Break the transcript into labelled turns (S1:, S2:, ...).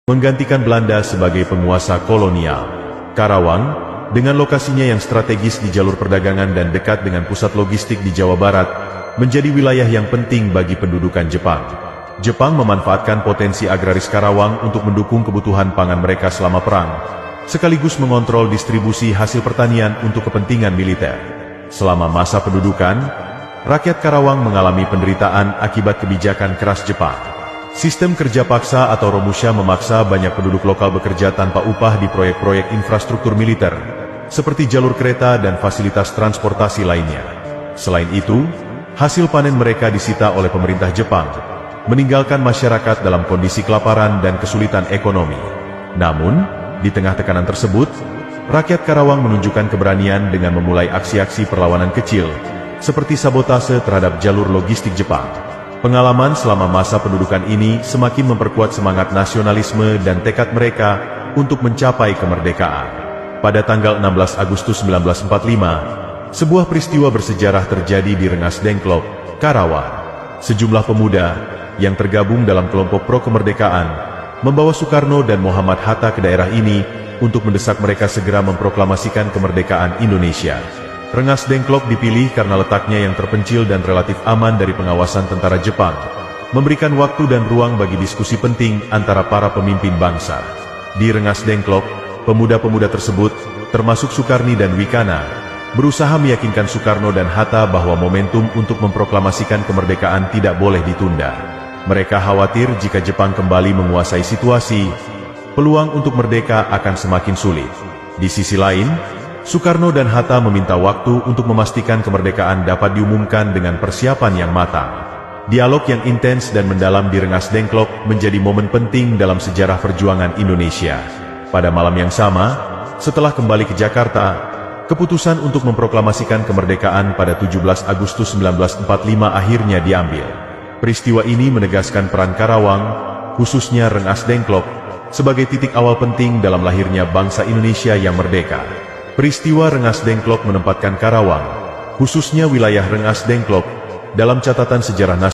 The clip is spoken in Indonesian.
S1: menggantikan Belanda sebagai penguasa kolonial. Karawang, dengan lokasinya yang strategis di jalur perdagangan dan dekat dengan pusat logistik di Jawa Barat, menjadi wilayah yang penting bagi pendudukan Jepang. Jepang memanfaatkan potensi agraris Karawang untuk mendukung kebutuhan pangan mereka selama perang, sekaligus mengontrol distribusi hasil pertanian untuk kepentingan militer. Selama masa pendudukan, rakyat Karawang mengalami penderitaan akibat kebijakan keras Jepang. Sistem kerja paksa atau Romusha memaksa banyak penduduk lokal bekerja tanpa upah di proyek-proyek infrastruktur militer, seperti jalur kereta dan fasilitas transportasi lainnya. Selain itu, hasil panen mereka disita oleh pemerintah Jepang, meninggalkan masyarakat dalam kondisi kelaparan dan kesulitan ekonomi. Namun, di tengah tekanan tersebut, rakyat Karawang menunjukkan keberanian dengan memulai aksi-aksi perlawanan kecil, seperti sabotase terhadap jalur logistik Jepang. Pengalaman selama masa pendudukan ini semakin memperkuat semangat nasionalisme dan tekad mereka untuk mencapai kemerdekaan. Pada tanggal 16 Agustus 1945, sebuah peristiwa bersejarah terjadi di Rengas Dengklok, Karawang. Sejumlah pemuda yang tergabung dalam kelompok pro-kemerdekaan membawa Soekarno dan Muhammad Hatta ke daerah ini untuk mendesak mereka segera memproklamasikan kemerdekaan Indonesia. Rengas Dengklok dipilih karena letaknya yang terpencil dan relatif aman dari pengawasan tentara Jepang, memberikan waktu dan ruang bagi diskusi penting antara para pemimpin bangsa. Di Rengas Dengklok, pemuda-pemuda tersebut, termasuk Sukarni dan Wikana, berusaha meyakinkan Soekarno dan Hatta bahwa momentum untuk memproklamasikan kemerdekaan tidak boleh ditunda. Mereka khawatir jika Jepang kembali menguasai situasi, peluang untuk merdeka akan semakin sulit. Di sisi lain, Soekarno dan Hatta meminta waktu untuk memastikan kemerdekaan dapat diumumkan dengan persiapan yang matang. Dialog yang intens dan mendalam di Rengas Dengklok menjadi momen penting dalam sejarah perjuangan Indonesia. Pada malam yang sama, setelah kembali ke Jakarta, keputusan untuk memproklamasikan kemerdekaan pada 17 Agustus 1945 akhirnya diambil. Peristiwa ini menegaskan peran Karawang, khususnya Rengas Dengklok, sebagai titik awal penting dalam lahirnya bangsa Indonesia yang merdeka. Peristiwa Rengas Dengklok menempatkan Karawang, khususnya wilayah Rengas Dengklok, dalam catatan sejarah nasional.